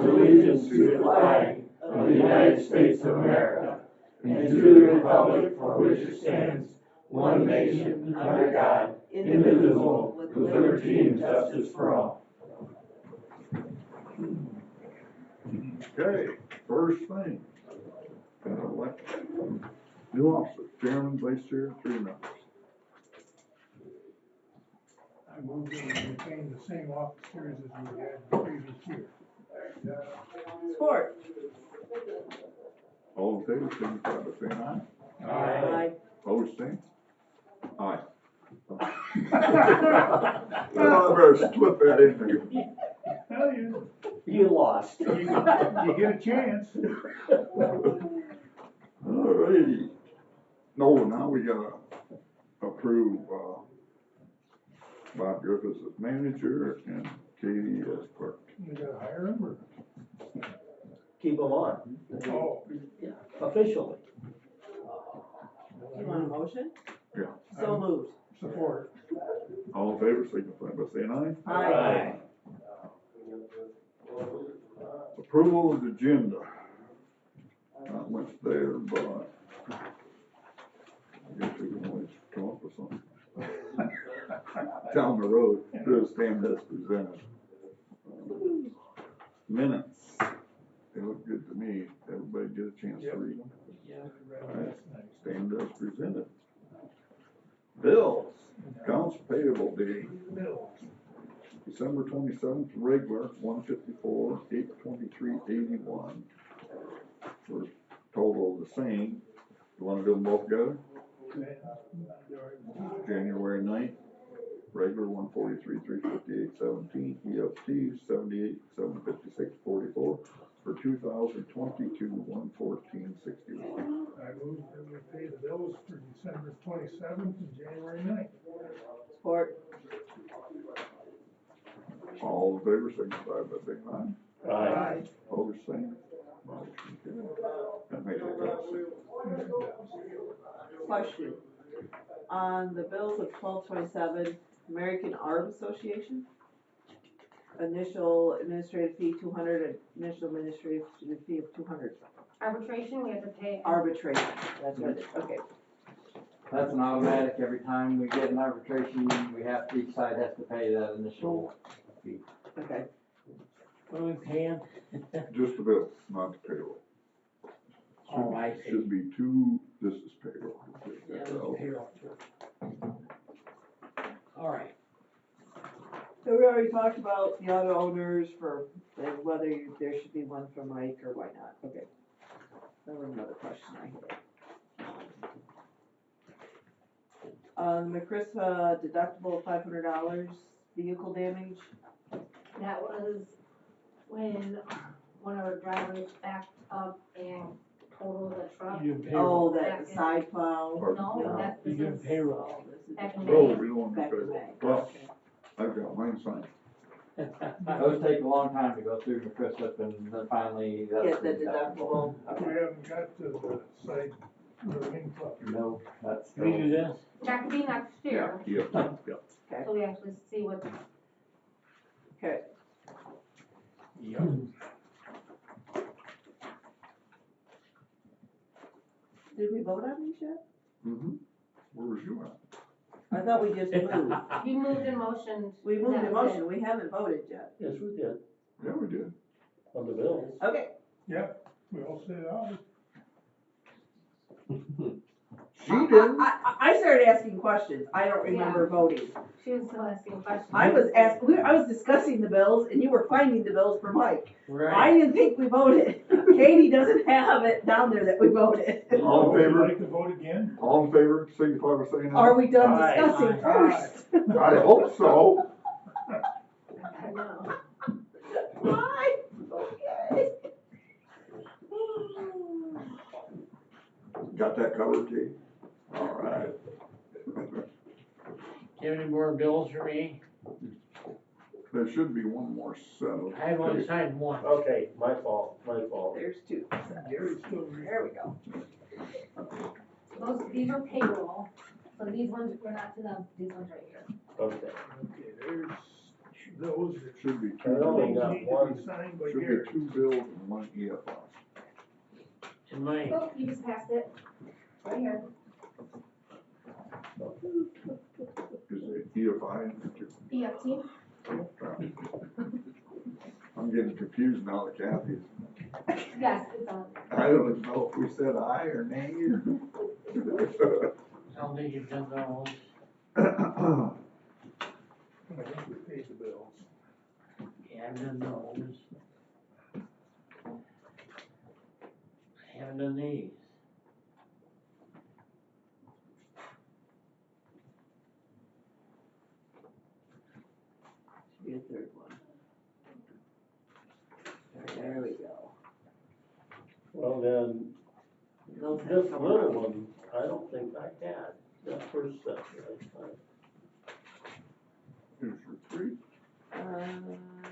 pledge allegiance to the flag of the United States of America and to the republic for which it stands, one nation, under God, indivisible, with liberty and justice for all. Okay, first thing, elect new officers, chairman, vice chair, 3 members. I move that we retain the same officers as we had the previous year. Support. All in favor, signify by saying aye. Aye. Opposed, same? Aye. Well, I better slip that in there. Hell, You lost. you get a chance. Alrighty. No, now we gotta approve, Bob Griffiths as manager and Katie as clerk. You gotta hire him or? Keep them on. Oh. Yeah, officially. You want a motion? Yeah. So moved. Support. All in favor, signify by saying aye. Aye. Approval of the agenda. Not much there, but I guess we can always come up with something. Down the road, just stand as presented. Minutes. They look good to me. Everybody get a chance to read them. Alright, stand as presented. Bills, accounts payable date, December 27th, regular, 154, 823.81. For total the same. You wanna do them both together? January 9th, regular 143, 358.17, EFT 78, 756.44 for 2022, 114.61. I move that we pay the bills for December 27th and January 9th. Support. All in favor, signify by saying aye. Aye. Opposed, same. Motion carried. That makes it pass. Question. On the bills of 1227, American Art Association, initial administrative fee 200, initial administrative fee of 200. Arbitration, we have to pay. Arbitration, that's what it is, okay. That's an automatic. Every time we get an arbitration, we have, each side has to pay that initial fee. Okay. What are we paying? Just the bills, not the payroll. Oh, I see. Should be 2, this is payroll. Yeah, payroll too. All right. So we already talked about the other owners for whether there should be one for Mike or why not. Okay. That was another question I had. McChryspa deductible of $500, vehicle damage. That was when one of our drivers backed up and totaled the truck. You didn't pay. Oh, that side plow. No, that's, You this didn't is payroll. back in No, May. we don't want to Back pay. in May. Well, I've got mine signed. Those take a long time to go through McChrystal, and then finally that's. Get the deductible. We haven't got to the side, the wing club. No, that's. We do this? That could be next year, Yeah. so we actually see what. Okay. Yep. Did we vote on these yet? Mm-hmm. Where was you at? I thought we just moved. You moved and motioned. We moved that the was motion, we haven't voted yet. Yes, we did, Yeah, we did. on the bills. Okay. Yep, we all said aye. She didn't. I started asking questions, I don't remember voting. She was still asking questions. I was discussing the bills and you were finding the bills for Mike. I Right. didn't think we voted. Katie doesn't have it down there that we voted. All in Would you favor? like to vote again? All in favor, signify by saying Are aye. we done Aye. discussing Aye. first? I hope so. I know. Aye. Okay. Got that covered, Kate? All right. Do you have any more bills for me? There should be one more set of. I've only signed one. Okay, my fault. There's two. Gary's still reading. There we go. These are payroll, so these ones, we're not to them, these ones right here. Okay. Okay, there's two. those that Should be I two only things bills, got need to one. be signed by should Gary. be two bills and one EFI. In May. Oh, you just passed it. Right here. Is it EFI in there? EFT. I'm getting confused now that Kathy's, Yes, it's on. I don't know if we said aye or nay or. I don't think you've done those. I think we paid the bills. Yeah, I've done those. I haven't done these. Should be a third one. There we go. Well, then, Those have this come little around. one, I don't think I had, that first step, right? Here's your three.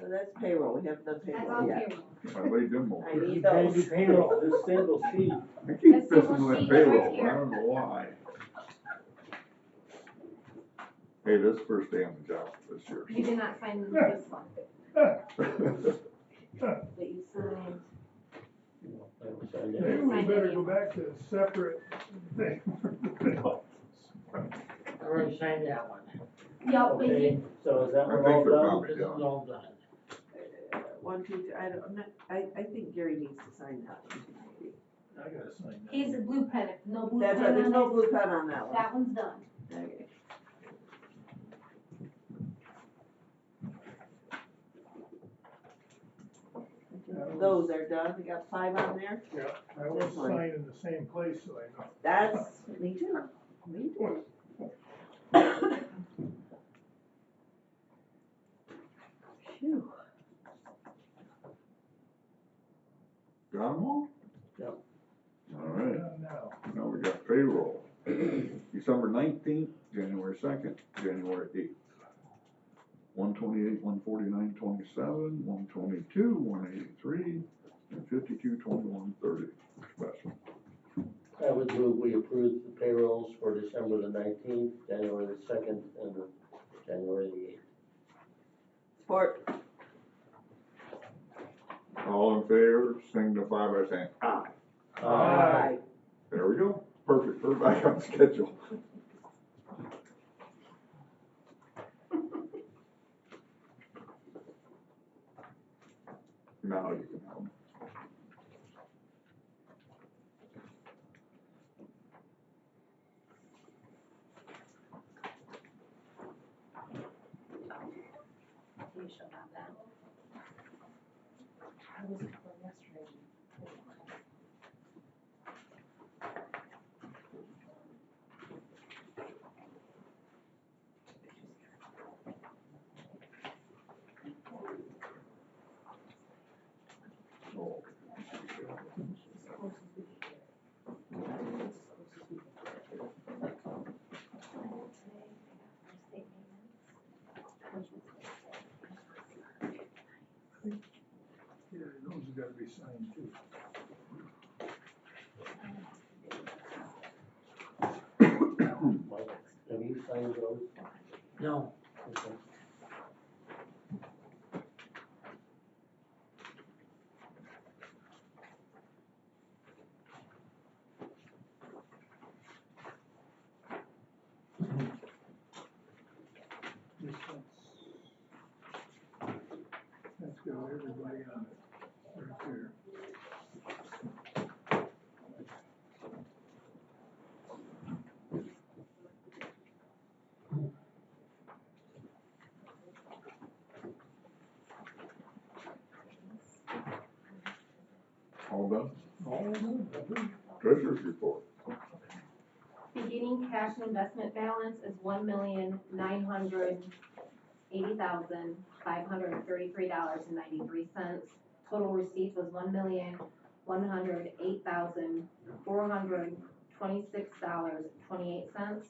That's payroll, we haven't done That's payroll all yet. payroll. I laid them over. I need You those. do payroll, this single sheet. I keep That's fishing single with sheet payroll, right I here. don't know why. Hey, this is first day on the job this year. You did not sign this one, Huh, but you signed. Never signed Maybe it. we better go back to a separate thing for the bills. I already signed that one. Yup, but Okay, you, so is that I one think all they're done? probably This is done. all done. 1, 2, 3, I think Gary needs to sign that one, maybe. I gotta sign that. he's a blue pen, no blue That's pen right, there's on no it. blue pen on that one. That one's done. Okay. Those are done, we got 5 on there. Yeah, I always This one. sign in the same place, so I know. That's, me too, me too. Phew. Got them all? Yep. All right, Now, now we got payroll. December 19th, January 2nd, January 8th. 128, 149, 27, 122, 183, and 52, 21, 30 special. I would move we approve the payrolls for December the 19th, January the 2nd, and January the 8th. Support. All in favor, signify by saying aye. Aye. There we go, perfect, we're back on schedule. Now you can help me. You should have that. I was for yesterday. Oh, yeah, those have gotta be signed too. Have you signed those? No. Okay. That's got everybody on it, right there. all done? All of them? Treasurer's report. Beginning cash and investment balance is $1,980,533.93. Total receipts was $1,108,426.28.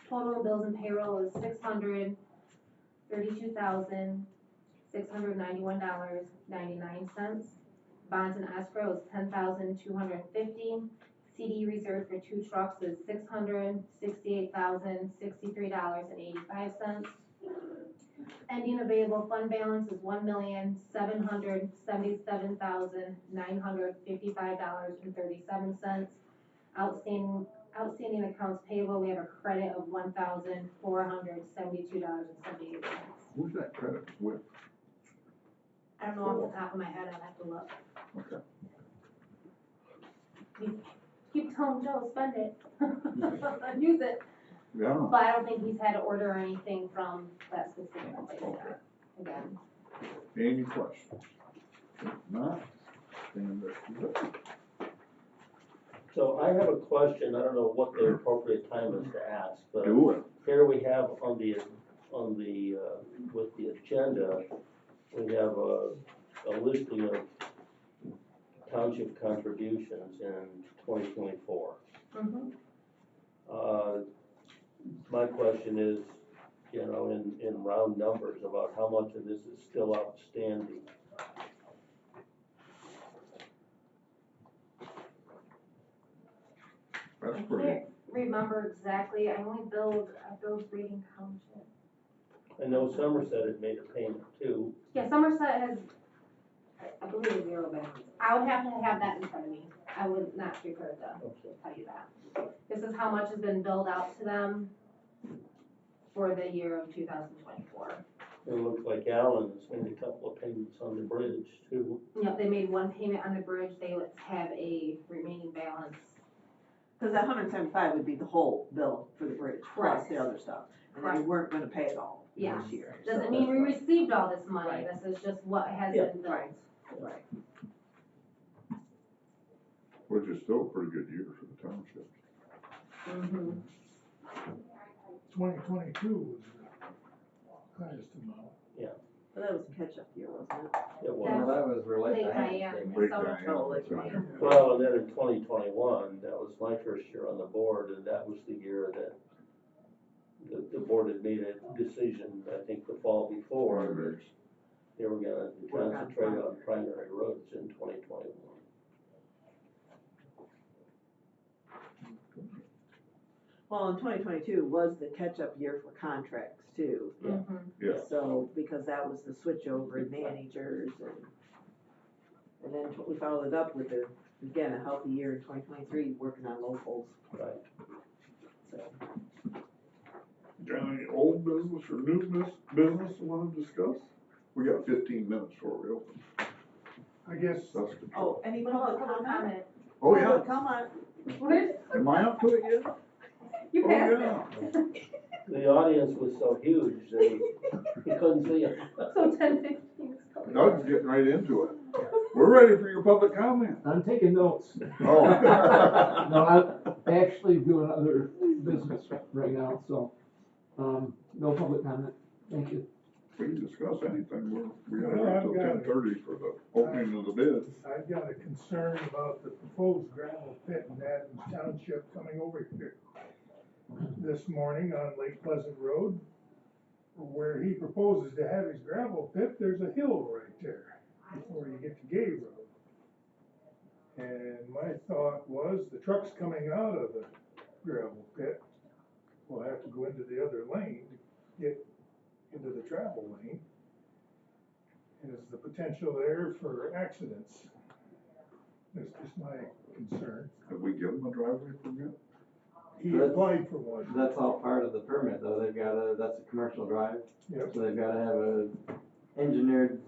Total bills and payroll is $632,691.99. Bonds and escrow is $10,250. CD reserve for 2 trucks is $668,063.85. Ending available fund balance is $1,777,955.37. Outstanding accounts payable, we have a credit of $1,472.78. Who's that credit with? I don't know off the top of my head, I'd have to look. Okay. Keep telling Joe, spend it. Use it. Yeah. But I don't think he's had to order anything from that specific place Okay. yet. Again. Any questions? If not, stand up. So I have a question, I don't know what the appropriate time is to ask, but Do it. here we have with the agenda, we have a listing of township contributions in 2024. Mm-hmm. My question is, you know, in round numbers, about how much of this is still outstanding? That's I pretty. can't remember exactly, I billed Reading Township. I know Somerset had made a payment too. Yeah, Somerset has, I believe, a zero balance. I would have to have that in front of me. I would not be prepared to tell you that. This is how much has been billed out to them for the year of 2024. It looks like Allen's made a couple of payments on the bridge too. Yep, they made one payment on the bridge, they would have a remaining balance. Cause that 175 would be the whole bill for the bridge, plus Correct. the other stuff, and then we Correct. weren't gonna pay it all Yeah. this year. Doesn't so mean we that's received all this money, Right. this is just what has Yeah. been billed. Right. Right. Which is still a pretty good year for the township. Mm-hmm. 2022 was the highest amount. But that was a catch-up year, wasn't it? It Well, was. that was related Late to Diane, Diane. Late summer. Diane. Oh, Lake Diane. Well, and then in 2021, that was my first year on the board, and that was the year that the board had made a decision, I think the fall before, that they were gonna concentrate on primary roads in 2021. Well, and 2022 was the catch-up year for contracts too. Mm-hmm. Yeah. So, because that was the switch over in managers and then we followed it up with again, a healthy year in 2023, working on locals, Right. so. Got any old business or new business you wanna discuss? We got 15 minutes before we open. I guess, That's good. Oh, any What about public public comment? comment? Oh, yeah. Come on. Where's, Am I up to it yet? you Oh, passed yeah. it. The audience was so huge, you couldn't see it. So 10:15 is coming. Doug's getting right into it. We're ready for your public comment. I'm taking notes. Oh. No, I'm actually doing other business right now, so, no public comment. Thank you. We can discuss anything. We Well, gotta wait I've till got it. 10:30 for the opening of the bids. I've got a concern about the proposed gravel pit in Adams Township coming over here this morning on Lake Pleasant Road. Where he proposes to have his gravel pit, there's a hill right there before you get to Gay Road. And my thought was, the trucks coming out of the gravel pit will have to go into the other lane to get into the travel lane. And is the potential there for accidents? That's just my concern. Have we given the driveway permit? He applied for one. That's all part of the permit though, that's a commercial drive, Yep. so they've gotta have a engineered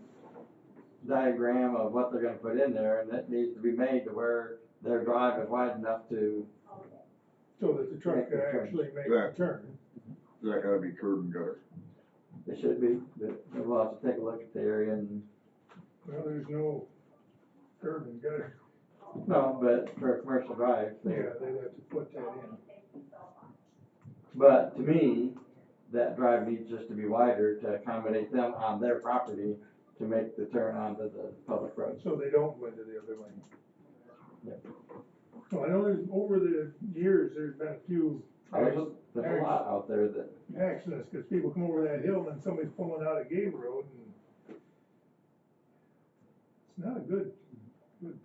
diagram of what they're gonna put in there, and it needs to be made to where their drive is wide enough to, So that the truck Make can the turn. actually make the turn. Does that gotta be curb and gutter? it should be, but we'll have to take a look at the area and, Well, there's no curb and gutter. no, but for a commercial drive, Yeah, they'd have to put that in. but to me, that drive needs just to be wider to accommodate them on their property to make the turn onto the public road. So they don't go into the other lane. Yep. So I know there's, over the years, there's been a few There's a lot out there that, accidents, cause people come over that hill and somebody's pulling out of Gay Road and it's not a good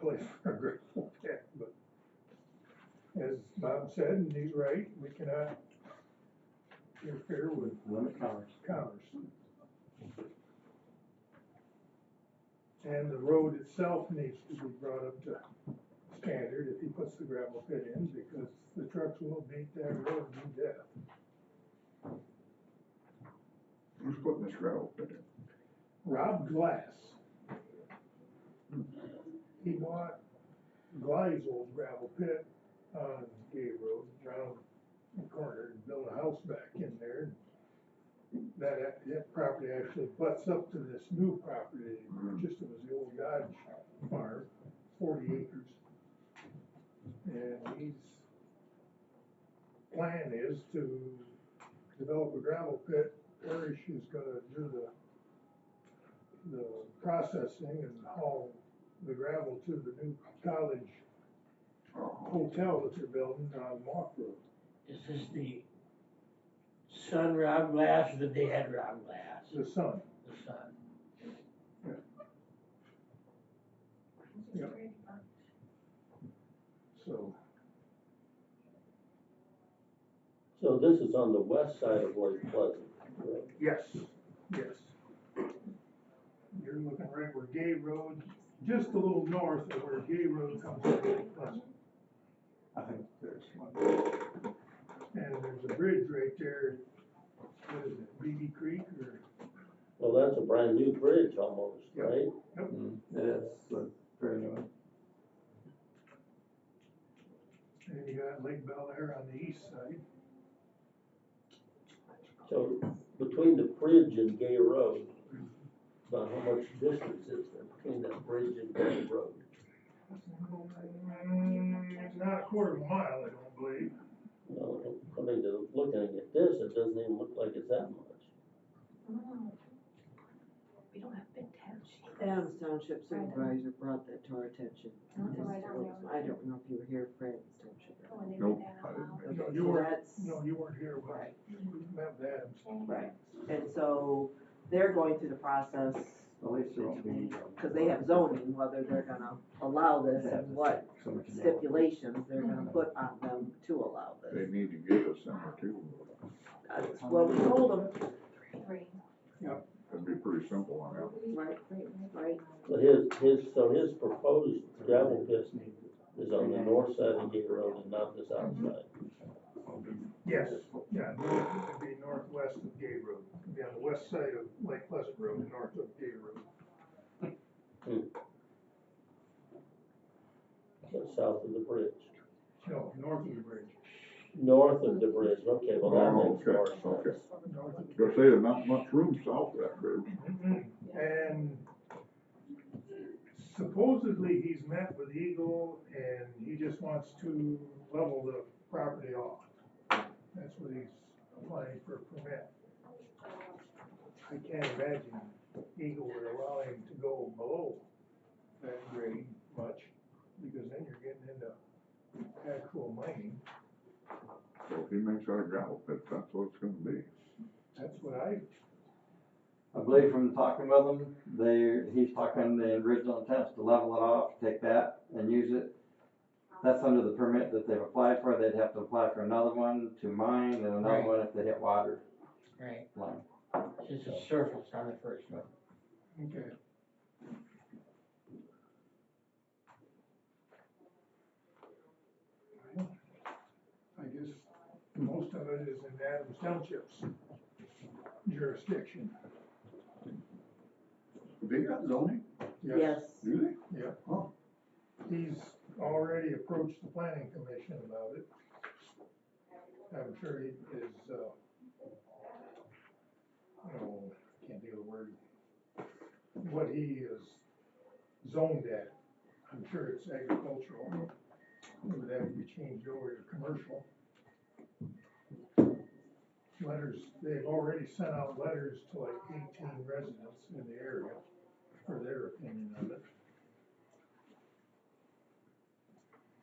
place for a gravel pit, but as Bob said, and he's right, we cannot interfere with limit commerce. commerce. And the road itself needs to be brought up to standard if he puts the gravel pit in, because the trucks will beat that road to death. Who's putting this gravel pit in? Rob Glass. He bought Glyde's old gravel pit on Gay Road, around the corner, and built a house back in there. That property actually butts up to this new property, just it was the old Dodge farm, 40 acres. And his plan is to develop a gravel pit. Parish is gonna do the processing and haul the gravel to the new college hotel that they're building on Mock Road. Is this the son Rob Glass or the dad Rob Glass? The son. The son. Yep. So, So this is on the west side of Lake Pleasant, correct? yes, yes. You're looking right where Gay Road, just a little north of where Gay Road comes to Lake Pleasant. I think there's one. And there's a bridge right there, what is it, BB Creek or? Well, that's a brand new bridge almost, Yep. right? It is, but very new. And you got Lake Bel Air on the east side. So between the bridge and Gay Road, about how much distance is there between that bridge and Gay Road? It's not a quarter of a mile, I don't believe. Well, I mean, looking at this, it doesn't even look like it's that much. No. We don't have big township. Adams Township Supervisor brought that to our attention. That's right down there. I don't know if you were here for Adams Township. Oh, and they Nope, did that I out didn't. loud. No, you So weren't, that's- no, you weren't here, but Right. we met with Adams. Right, and so they're going through the process, At least there won't be. because they have zoning, whether they're gonna allow this and what So much more. stipulations they're gonna put on them to allow They this. need to get us somewhere too. That's what we told them. Three. It'd be pretty simple on that. Right, right. But his proposed gravel pit is on the north side of Gay Road and not the south side. Yes, yeah, it would be northwest of Gay Road. It'd be on the west side of Lake Pleasant Road, north of Gay Road. So south of the bridge. No, north of the bridge. North of the bridge, okay, well that Oh, makes more okay, okay. sense. North of the Gonna say there's not much room south of that bridge. And supposedly he's met with Eagle and he just wants to level the property off. That's what he's applying for a permit. I can't imagine Eagle would allow him to go below that grade much, because then you're getting into actual mining. So if he makes that a gravel pit, that's what it's gonna be. That's what I, I believe from talking with him, he's talking the original intent is to level it off, take that and use it. That's under the permit that they've applied for. They'd have to apply for another one to mine and another Right. one if they hit water Right. line. It's just a surface on the first one. okay. Well, I guess most of it is in Adams Township's jurisdiction. They got zoning, Yes, do they? Yeah. Oh. He's already approached the planning commission about it. I'm sure he is, can't think of the word, what he is zoned at. I'm sure it's agricultural. It would have to be changed over to commercial. Letters, they've already sent out letters to like 18 residents in the area for their opinion of it.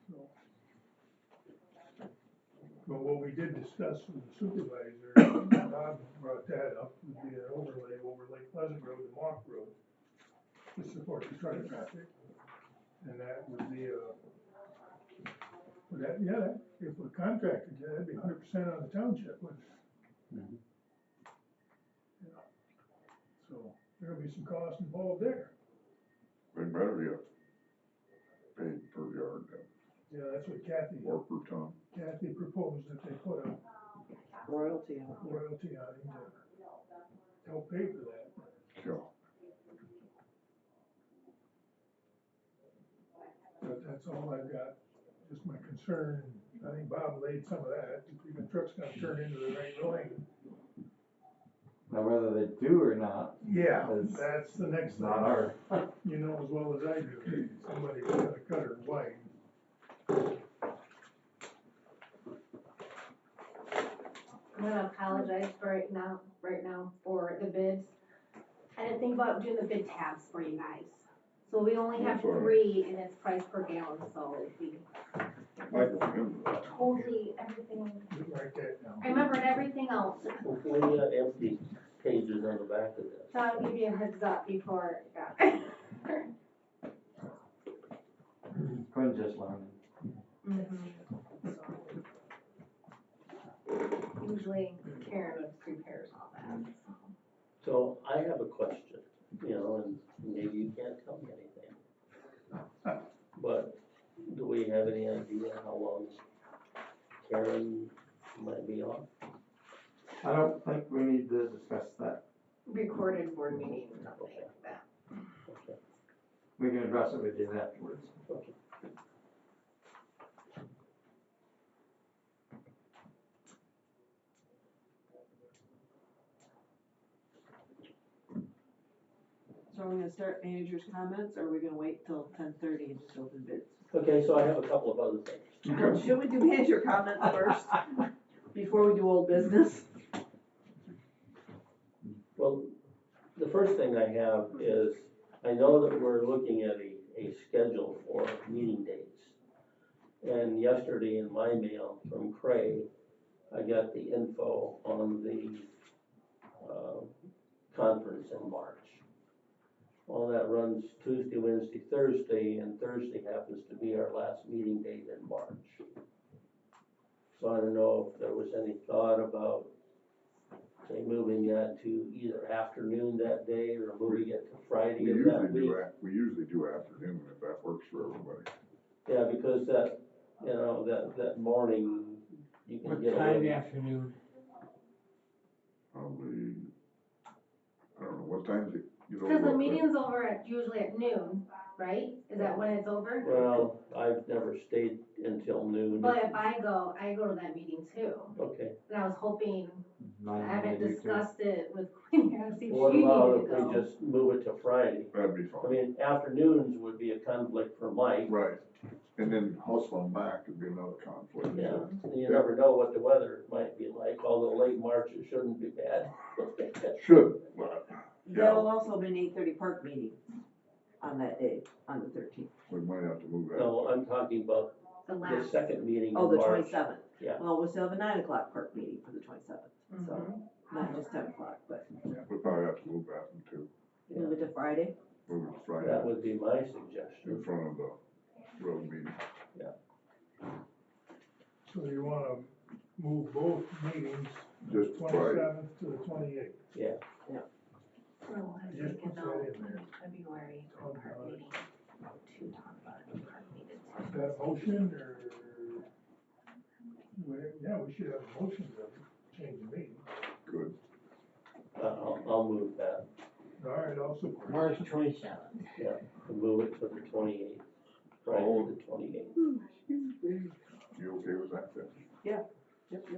So, but what we did discuss with the supervisor, Bob brought that up, would be an overlay over Lake Pleasant Road and Mock Road to support the truck traffic. And that would be if a contractor did, that'd be 100% on the township, wouldn't it? Mhm. Yeah. there'll be some cost involved there. They better get paid per yard then, Yeah, that's what or per ton. Kathy proposed, that they put a Royalty on it. royalty on him to help pay for that. So, But that's all I've got, just my concern. I think Bob laid some of that, if the truck's gonna turn into the right lane. Now, whether they do or not, Yeah, It's that's the next it's thing. not our, You know as well as I do, somebody's gonna cut her wide. I'm gonna apologize for right now for the bids. I didn't think about doing the bid tabs for you guys. So we only have That's all right. 3 and it's price per gallon, so we I remember that. totally, everything, Just write that down. I remembered everything else. Hopefully, empty pages on the back of this. So I'll give you a heads up before it got. Quinn's just learning. Usually Karen prepares all that. So I have a question, and maybe you can't tell me anything. But do we have any idea how long Karen might be on? I don't think we need to discuss that. Recorded board meeting, nothing like that. Okay. We can address it with you afterwards. Okay. So are we gonna start manager's comments, or are we gonna wait till 10:30 and just open bids? Okay, so I have a couple of other things. Should we do manager comments first, before we do old business? Well, the first thing I have is, I know that we're looking at a schedule for meeting dates. And yesterday in my mail from Craig, I got the info on the conference in March. Well, that runs Tuesday, Wednesday, Thursday, and Thursday happens to be our last meeting date in March. So I don't know if there was any thought about, say, moving that to either afternoon that day or moving it to Friday of that week. We usually do afternoon if that works for everybody. Yeah, because that, that morning, you can What get time in away. the afternoon? Probably, I don't know, what time is it? Cause the meeting's over usually at noon, right? Is that when it's over? Well, I've never stayed until noon. But if I go to that meeting too. Okay. And I was hoping, I Mine haven't only do two. discussed it with Quinn yet, to see if What she about needed if to we go. just move it to Friday? That'd be I fine. mean, afternoons would be a conflict for Mike. Right, and then hustling back would be another conflict. Yeah, you never know what the weather might be like, although late March it shouldn't be bad. Should, but, That'll also be an 8:30 park meeting on that day, on the 13th. we might have to move that. No, I'm talking about The the last. second meeting Oh, in the March. 27th. Yeah. Well, we'll still have a 9 o'clock park meeting for the 27th, so, Mhm. not just 10 o'clock, but We probably have to move that one too, move it to Friday. move it to Friday That would be my in suggestion. front of the road meeting. So you wanna move both meetings, Just Friday. 27th to the 28th. Yeah, So I was Just thinking put that though, in there. February, Oh, park God. meeting, to talk about it, park meeting. Is that a motion, or? Yeah, we should have a motion to change the meeting. Good. I'll move that, All right, I'll support. March 27th. and move it to the 28th, Friday the 28th. You okay with that then? Yep.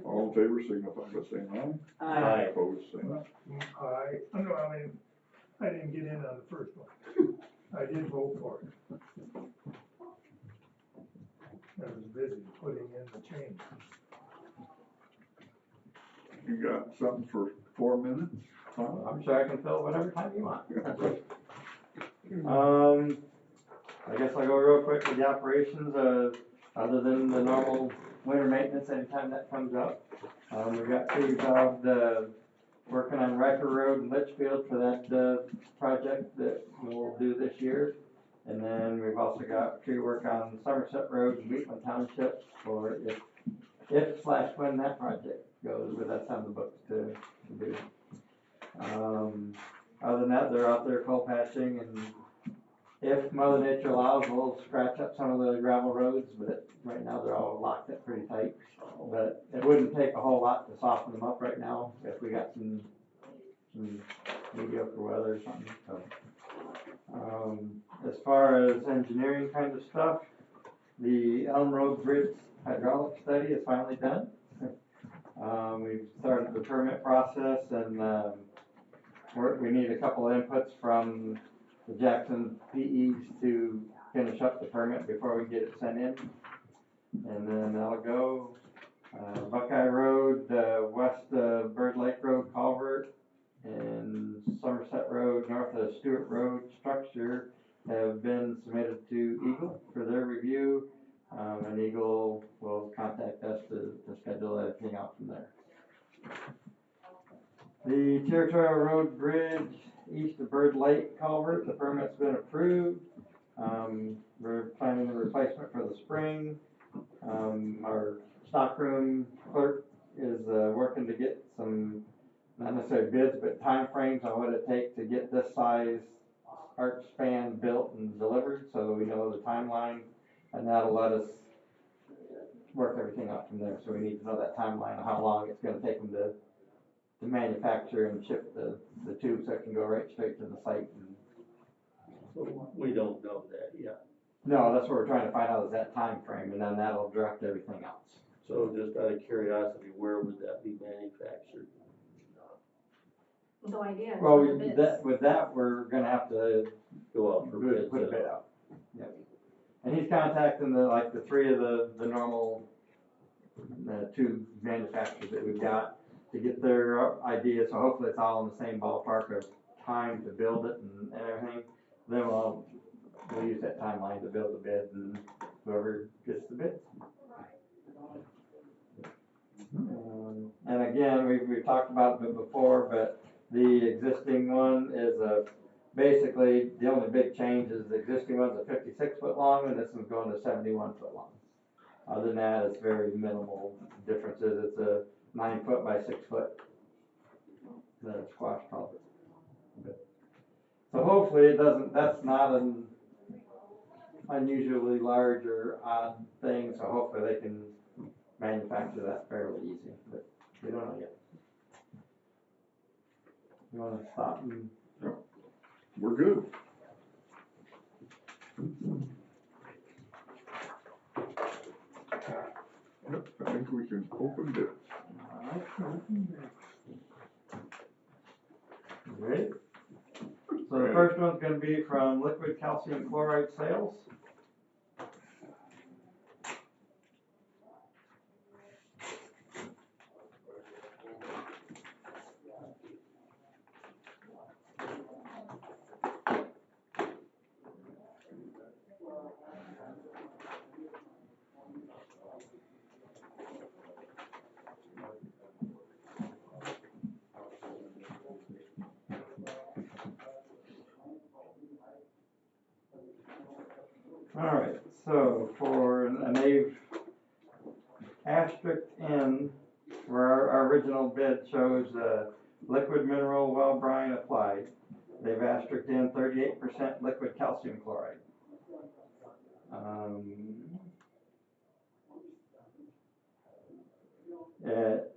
All in favor, signify by saying aye. Aye. Opposed, say no. I didn't get in on the first one. I did vote for it. I was busy putting in the change. You got something for 4 minutes? Huh? I'm sure I can fill whatever time you want. I guess I'll go real quick with the operations, other than the normal winter maintenance anytime that comes up. We've got crews involved, working on Riker Road in Litchfield for that, project that we'll do this year. And then we've also got tree work on Somerset Road in Wheatland Township for if/when that project goes, but that's on the books to do. other than that, they're out there coal patching, and if Mother Nature allows, we'll scratch up some of the gravel roads, but right now they're all locked up pretty tight. But it wouldn't take a whole lot to soften them up right now if we got some mediocre weather or something, so. As far as engineering kind of stuff, the Elm Road Bridge hydraulic study is finally done. We've started the permit process, and we need a couple of inputs from the Jackson PEs to finish up the permit before we get it sent in. And then that'll go. Buckeye Road, west of Bird Lake Road culvert, and Somerset Road, north of Stewart Road structure have been submitted to Eagle for their review. And Eagle will contact us to schedule everything out from there. The Territorial Road Bridge east of Bird Lake culvert, the permit's been approved. We're planning a replacement for the spring. Our stockroom clerk is working to get some, not necessarily bids, but time frames on what it takes to get this size arch span built and delivered, so we know the timeline, and that'll let us work everything out from there. So we need to know that timeline of how long it's gonna take them to manufacture and ship the tubes, so it can go right straight to the site. And So we don't know that yet. no, that's what we're trying to find out, is that time frame, and then that'll direct everything else. So just out of curiosity, where would that be manufactured? No idea. Well, until the bids. with that, we're gonna have to Go out for bids? put a bid out. Yep. And he's contacting the three of the normal tube manufacturers that we've got to get their ideas, so hopefully it's all in the same ballpark of time to build it and everything. Then we'll use that timeline to build the bid, and whoever gets the bids. And again, we've talked about it before, but the existing one is basically the only big change is the existing one's a 56-foot long, and this one's going to 71-foot long. Other than that, it's very minimal differences. It's a 9-foot by 6-foot squash culvert. So hopefully it doesn't. That's not an unusually large or odd thing. So hopefully they can manufacture that fairly easy, but we don't know yet. You want to stop and? We're good. Yep, I think we can open it. Ready? So the first one's going to be from liquid calcium chloride sales. All right, so and they've asterisked in where our original bid shows liquid mineral well brine applied. They've asterisked in 38% liquid calcium chloride. At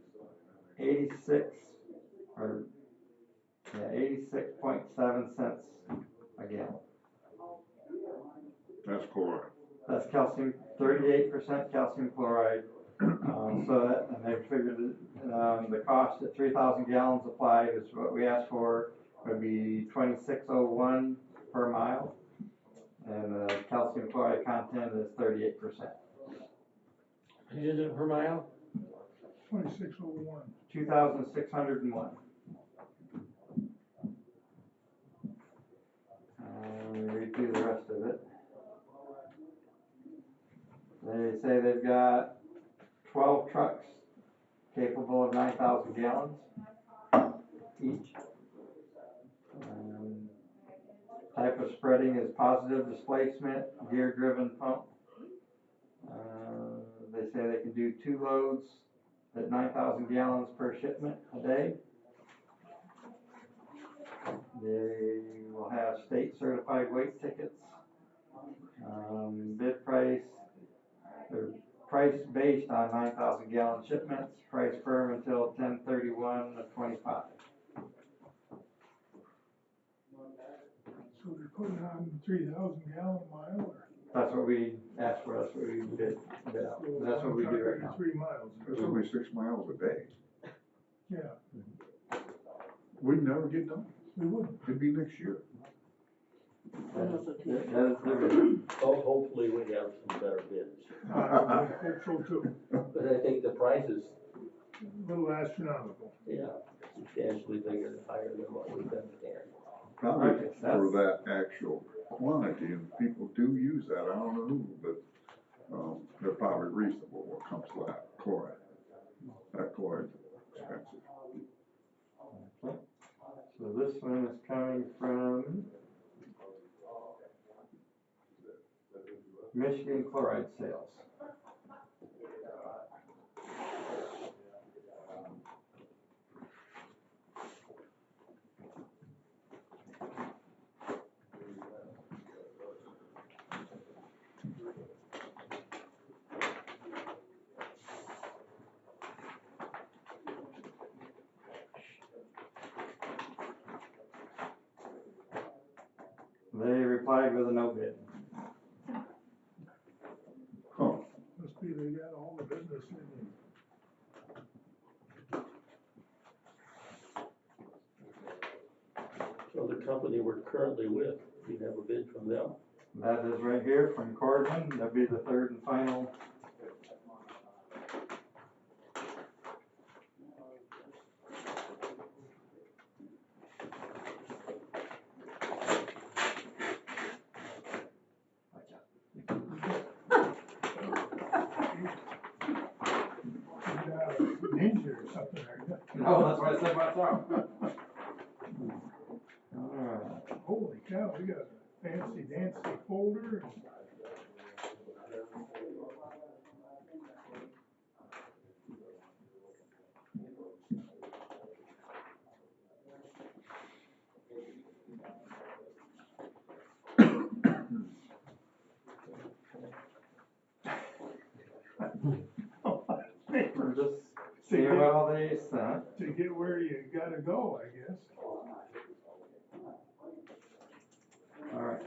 86.7 cents a gallon. That's chloride. That's calcium, 38% calcium chloride. So and they figured the cost at 3,000 gallons applied is what we asked for, would be $26.01 per mile, and the calcium chloride content is 38%. Is it per mile? 2601. 2,601. Let me read through the rest of it. They say they've got 12 trucks capable of 9,000 gallons each. Type of spreading is positive displacement, gear-driven pump. They say they can do 2 loads at 9,000 gallons per shipment a day. They will have state certified weight tickets. Bid price, or price based on 9,000 gallon shipments, price firm until 10/31/25. So they're putting on 3,000 gallon mile or? That's what we asked for, that's what we bid out. That's what we do right now. 3 miles. That's only 6 miles a day. Yeah, We'd never get done. we wouldn't. It'd be next year. And also too. That is their bid. Oh, hopefully we have some better bids, I hope so too. but I think the price is, A little astronomical. yeah, substantially bigger, higher than what we've been paying. Probably Okay, for that actual quantity, and people do use that, I don't know who, but, they're probably reasonable when it comes to that chloride. That chloride's expensive. So this one is coming from Michigan Chloride Sales. They replied with a no bid. Huh, Must be they got all the business in them. So the company we're currently with, we have a bid from them. That is right here from Corbin, that'll be the third and final. Ninja or something like that. No, that's what I said myself. Alright, Holy cow, we got a fancy dancy folder. we're just seeing what all they sent. To get where you gotta go, I guess. Alright.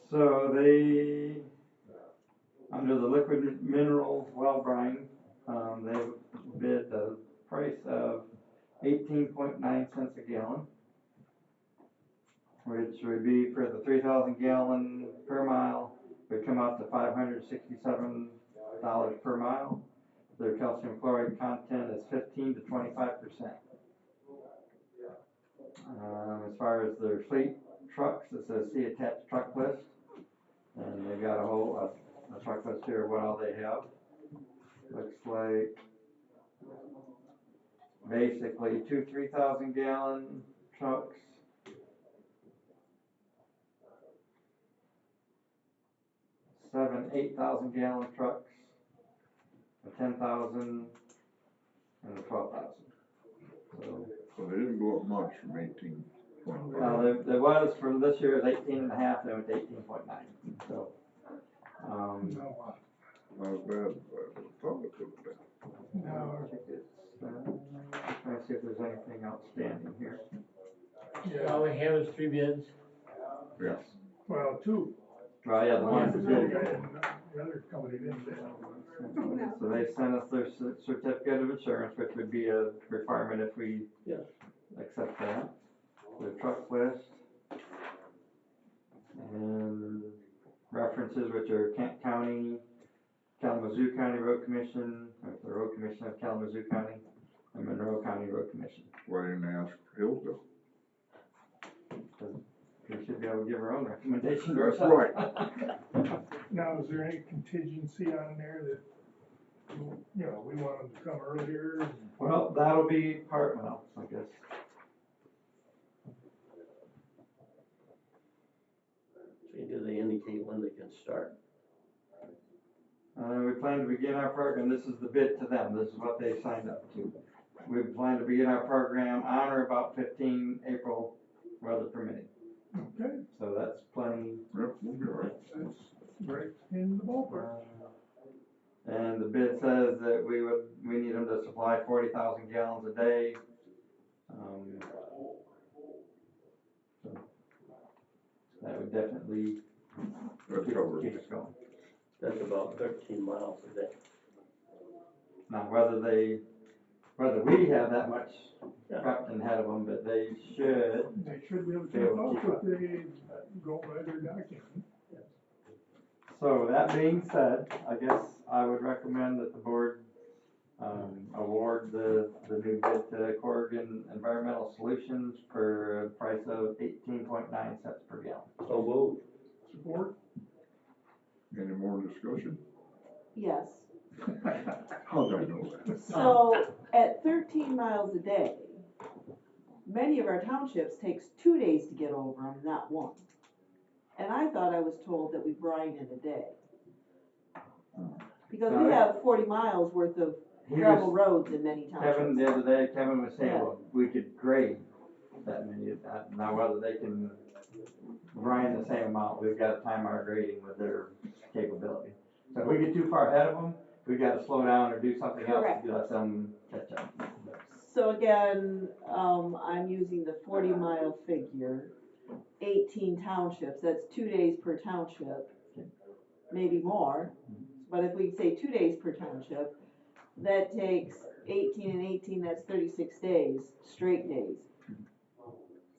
So they, under the liquid mineral well brine, they bid the price of 18.9 cents a gallon, which would be for the 3,000 gallon per mile, would come out to $567 per mile. Their calcium chloride content is 15 to 25%. As far as their fleet trucks, it says see attached truck list, and they got a truck list here of what all they have. Looks like basically 2 3,000 gallon trucks, 7 8,000 gallon trucks, a 10,000, and a 12,000. so they didn't go up much from 18. There was for this year is 18.5, they went to 18.9. So, No, Not as bad as I thought it would have been. no, I think it's, trying to see if there's anything outstanding here. yeah, All we have is 3 bids. Yes. well, two. Well, yeah, the ones that did. The other company didn't bid. So they sent us their certificate of insurance, which would be a requirement if we Yeah. accept that. The truck list. And references, which are Kent County, Kalamazoo County Road Commission, or the Road Commission of Kalamazoo County, and Monroe County Road Commission. Why didn't they ask for Hillsdale? We should be able to give our own recommendation to ourselves. Right. Now, is there any contingency on there that, you know, we want them to come earlier? Well, that'll be part, well, I guess. So do they indicate when they can start? We plan to begin our program, this is the bid to them, this is what they signed up to. we plan to begin our program on or about 15 April, weather permitting. Okay, So that's plenty. Yep, we'll be all right. that's right in the ballpark. And the bid says that we need them to supply 40,000 gallons a day. So that would definitely That's keep covered. us going. That's about 13 miles a day. Now, whether we have that much prepped ahead of them, but they should. They should be able to Be able keep to up if they go by their document. So that being said, I guess I would recommend that the board award the new bid to Corrigan Environmental Solutions for a price of 18.9 cents per gallon. So moved. Support? Any more discussion? Yes. How do I know that? So at 13 miles a day, many of our townships takes 2 days to get over them, not one. And I thought I was told that we brine in a day. Because we have 40 miles worth of gravel roads in many Kevin, townships. the other day, Kevin was saying, Yeah. well, we could grade that many, now whether they can brine the same amount, we've got to time our grading with their capability. So if we get too far ahead of them, we got to slow down or do something else Correct. to let them catch up. So again, I'm using the 40-mile figure, 18 townships, that's 2 days per township, maybe more. But if we say 2 days per township, that takes 18 and 18, that's 36 days, straight days.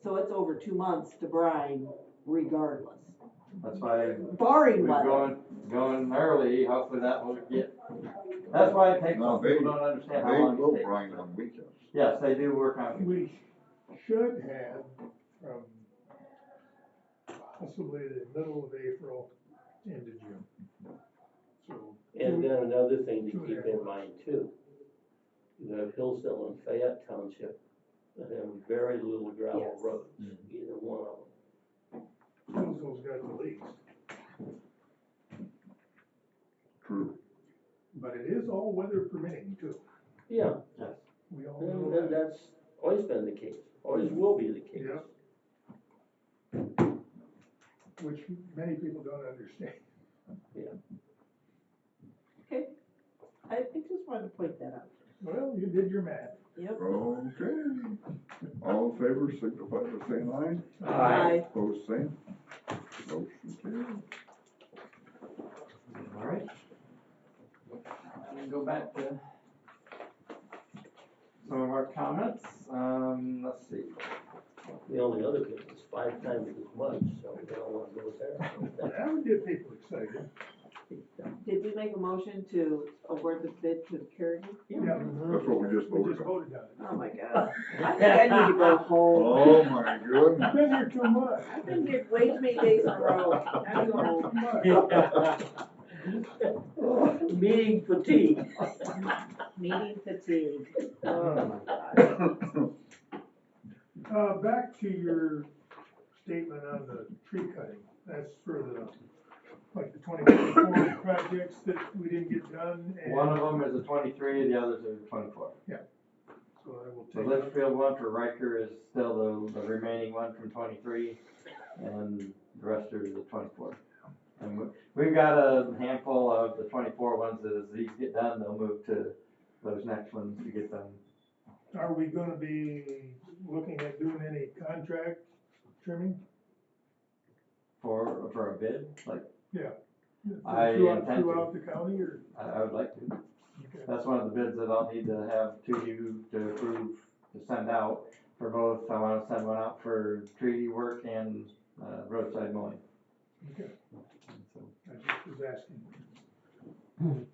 So it's over 2 months to brine regardless. That's why Barring we're weather. going early, hopefully that will get, that's why it takes, No, some people don't understand how They long will it takes. brine on weekends. Yes, they do work on, We should have from possibly the middle of April into June. So, And then another thing to 2.5 keep in mind too, you have Hillsdale and Fayette Township that have very little gravel Yes. roads, either one of them. Hillsdale's got the least, True. but it is all weather permitting too. Yeah, yes. We all know and that. that's always been the case, always will be the case. Yeah. Which many people don't understand. Okay, I just wanted to point that out. Well, you did your math. Yep. Okay. All in favor, signify by saying aye. Aye. Opposed, same. Motion carried. All right. I'm gonna go back to some of our comments. Let's see. The only other thing is 5 times as much, so we don't want to go there. That would get people excited. Did we make a motion to award the bid to Kerrigan? Yeah. That's what we just We voted just on. voted on it. Oh my God. I think I need to go home. Oh, my goodness. I've been here too much. I've been here way too many days in a row. Time to go home. Meeting fatigue. Meeting fatigue. Oh my God. Back to your statement on the tree cutting, that's for the 2024 projects that we didn't get done, and One of them is a 23, the others are 24. so I will The take. Litchfield one for Riker is still the remaining one from 23, and the rest are the 24. And we've got a handful of the 24 ones that as these get done, they'll move to those next ones to get them. Are we gonna be looking at doing any contract trimming? For a bid, like, Yeah. I intend to. Throughout the county, or? I would like to. Okay. That's one of the bids that I'll need to have to you to approve to send out for both. I wanna send one out for treaty work and roadside mowing. Okay, So, I just was asking.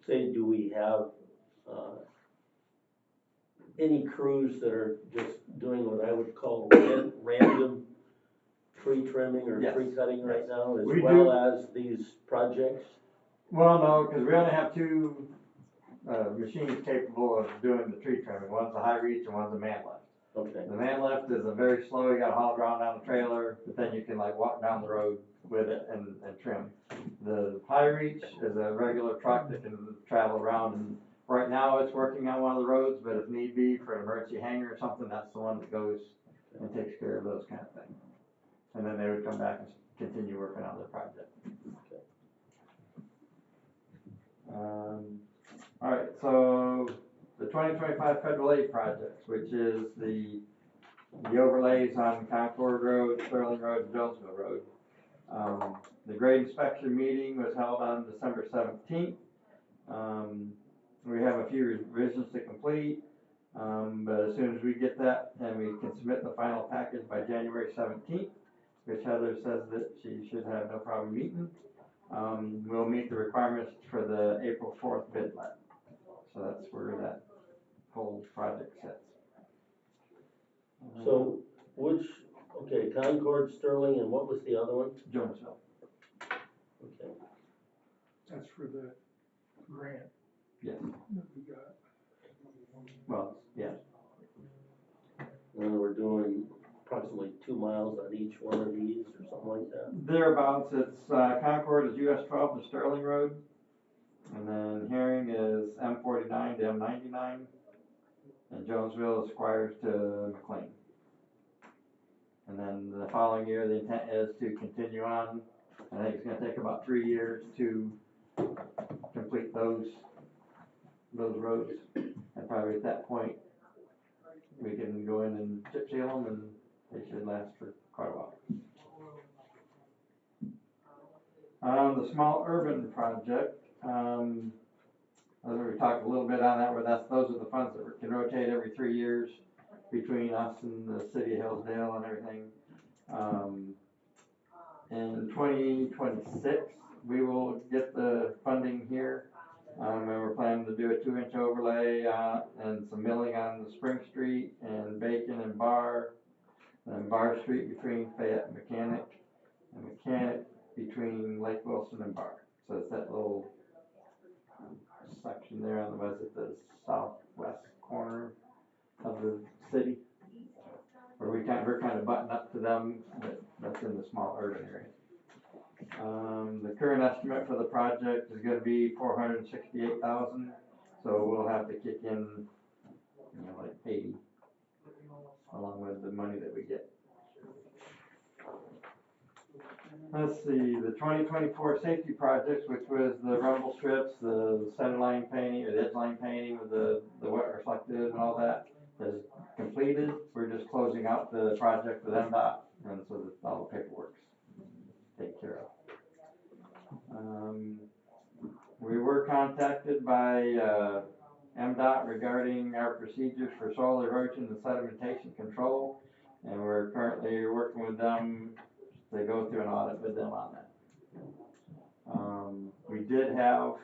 Say, do we have, any crews that are just doing what I would call random tree trimming or Yes. tree cutting right Yes. now, as We well do. as these projects? well, no, because we only have two machines capable of doing the tree trimming. One's a high reach and one's a man lift. Okay, The man lift is a very slow, you gotta haul it around down the trailer, but then you can like walk down the road with it and trim. The high reach is a regular truck that can travel around and Right now, it's working on one of the roads, but if need be for an emergency hangar or something, that's the one that goes and takes care of those kind of things. And then they would come back and continue working on their project. All right, so the 2025 federal aid projects, which is the overlays on Concord Road, Sterling Road, and Jonesville Road. The grade inspection meeting was held on December 17th. We have a few revisions to complete, but as soon as we get that, then we can submit the final package by January 17th, which Heather says that she should have no problem meeting. We'll meet the requirements for the April 4th bid let. So that's where that whole project sits. So which, okay, Concord, Sterling, and what was the other one? Jonesville. Okay. That's for the grant Yes. that we got. Well, yes. And we're doing approximately 2 miles on each one of these or something like that. Thereabouts, it's, Concord is US 12 to Sterling Road. And then Herring is M49 to M99. And Jonesville is Squires to McLean. And then the following year, the intent is to continue on. I think it's gonna take about 3 years to complete those roads. And probably at that point, we can go in and chip seal them and they should last for quite a while. The small urban project, we talked a little bit on that, where those are the funds that can rotate every 3 years between us and the city of Hillsdale and everything. In 2026, we will get the funding here. And we're planning to do a 2-inch overlay and some milling on the Spring Street and Bacon and Bar. And Bar Street between Fayette and Mechanic between Lake Wilson and Bar. So it's that little section there on the southwest corner of the city, where we're kind of button up to them, that's in the small urban area. The current estimate for the project is going to be $468,000, so we'll have to kick in, like 80, along with the money that we get. Let's see, the 2024 safety projects, which was the rumble strips, the center line painting, or the edge line painting with the wet reflective and all that, is completed. We're just closing out the project with MDOT, and so that all the paperwork's taken care of. We were contacted by MDOT regarding our procedures for soil erosion and sedimentation control, and we're currently working with them to go through an audit with them on that. We did have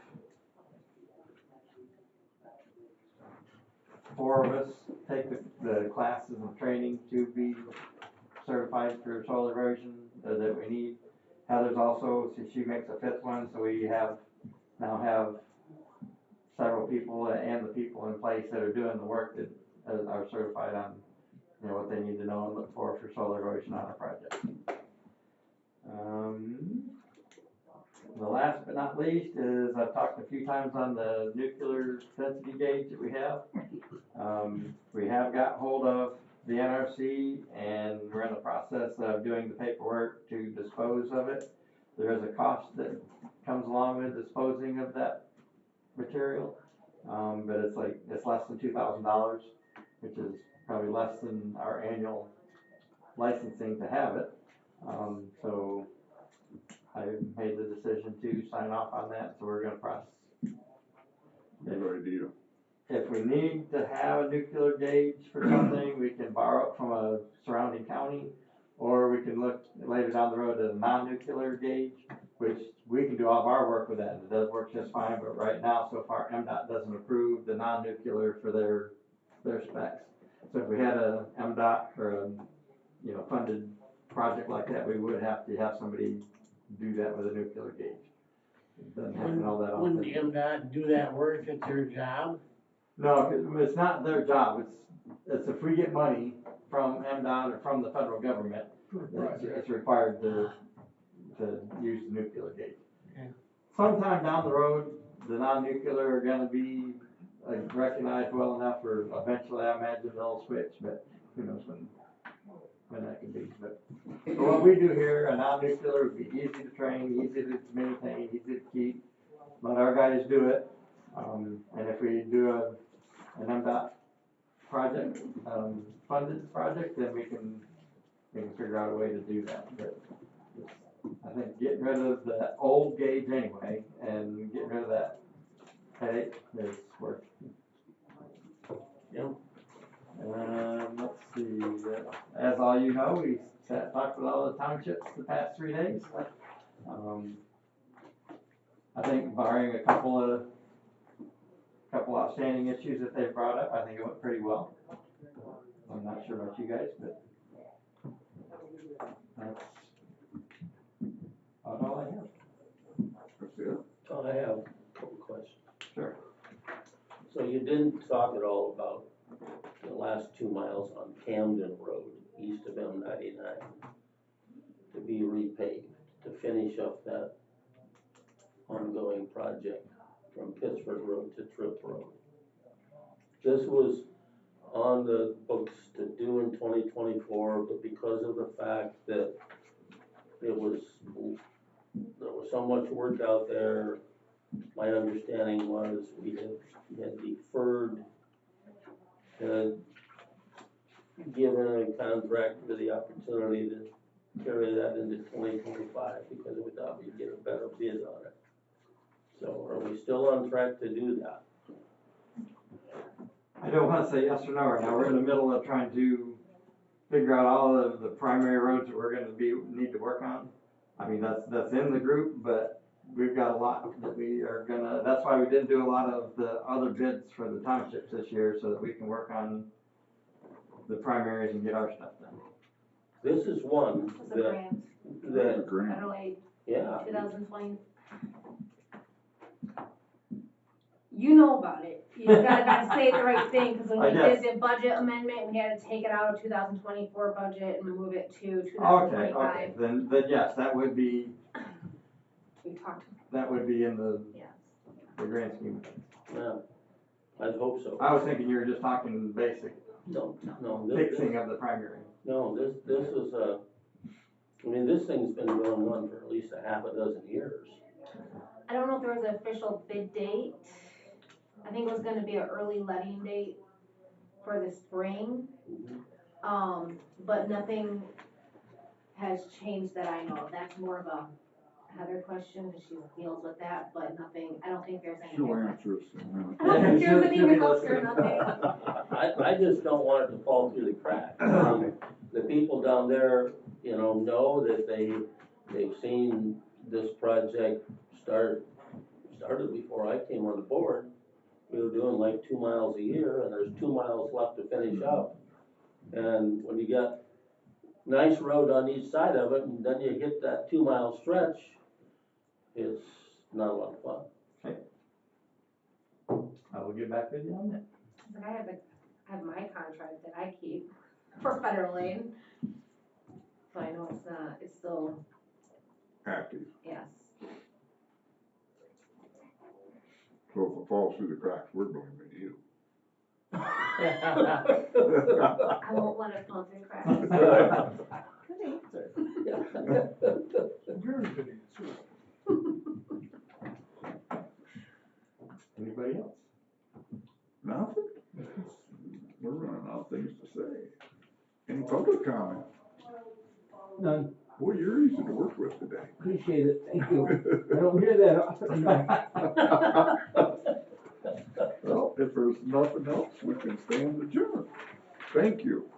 4 of us take the classes and training to be certified for soil erosion that we need. Heather's also, she makes a 5th one, so we now have several people and the people in place that are doing the work that are certified on what they need to know and look for soil erosion on a project. The last but not least is I've talked a few times on the nuclear density gauge that we have. We have got hold of the NRC and we're in the process of doing the paperwork to dispose of it. There is a cost that comes along with disposing of that material, but it's less than $2,000, which is probably less than our annual licensing to have it. So I made the decision to sign off on that, so we're going to process. Good idea. If we need to have a nuclear gauge for something, we can borrow it from a surrounding county, or we can look later down the road at a non-nuclear gauge, which we can do all of our work with that, and it does work just fine, but right now, so far, MDOT doesn't approve the non-nuclear for their specs. So if we had a MDOT or a funded project like that, we would have to have somebody do that with a nuclear gauge. It doesn't happen all that often. Wouldn't the MDOT do that work? It's their job? No, it's not their job. It's if we get money from MDOT or from the federal government, it's required to use the nuclear gauge. Okay. Sometime down the road, the non-nuclear are going to be recognized well enough for eventually, I imagine they'll switch, but who knows when that could be. But what we do here, a non-nuclear would be easy to train, easy to maintain, easy to keep. Let our guys do it. And if we do an MDOT project, funded project, then we can figure out a way to do that. But I think getting rid of the old gauge anyway, and getting rid of that headache is worth. Yep. Let's see, as all you know, we talked with all the townships the past 3 days. I think barring a couple outstanding issues that they brought up, I think it went pretty well. I'm not sure about you guys, but that's about all I have. That's it. So I have a couple questions. Sure. So you didn't talk at all about the last 2 miles on Camden Road, east of M99, to be repaved, to finish up that ongoing project from Pittsford Road to Tripp Road. This was on the books to do in 2024, but because of the fact that there was so much work out there, my understanding was we had deferred, had given a contractor the opportunity to carry that into 2025 because we thought we'd get a better bid on it. So are we still on track to do that? I don't want to say yes or no right now. We're in the middle of trying to figure out all of the primary roads that we're going to need to work on. I mean, that's in the group, but we've got a lot that we are gonna. That's why we didn't do a lot of the other bids for the townships this year, so that we can work on the primaries and get our stuff done. This is one It's a grant, that, Grant. federal aid, yeah, 2020. You know about it. You just gotta say the right thing, because when we Yes. did the budget amendment, we had to take it out of 2024 budget and move it to Okay, 2025. then yes, that would be We talked, in the yes. grand scheme of things. yeah, I'd hope so. I was thinking you were just talking basic No, fixing of the primary. No, this is I mean, this thing's been going on for at least a half a dozen years. I don't know if there was an official bid date. I think it was gonna be an early letting date for the spring. But nothing has changed that I know of. That's more of a Heather question, because she deals with that, but nothing, I don't think there's anything. She'll answer us. I don't think there's any She'll be hiccups or listening. nothing. I just don't want it to fall through the cracks. I mean, the people down there, know that they've seen this project started before I came on the board. We were doing like 2 miles a year, and there's 2 miles left to finish up. And when you got nice road on each side of it, and then you hit that 2 mile stretch, it's not a lot of fun. I will get back with you on that. I have my contract that I keep for federal aid. So I know it's still, Active. yes. So if it falls through the cracks, we're blaming you. I won't let it fall through cracks. Good answer. Very good answer. Anybody else? Nothing? We're running out of things to say. Any public comment? None, Boy, you're easy to work with today. appreciate it, thank you. I don't hear that often enough. Well, if there's nothing else, we can stand adjourned. Thank you.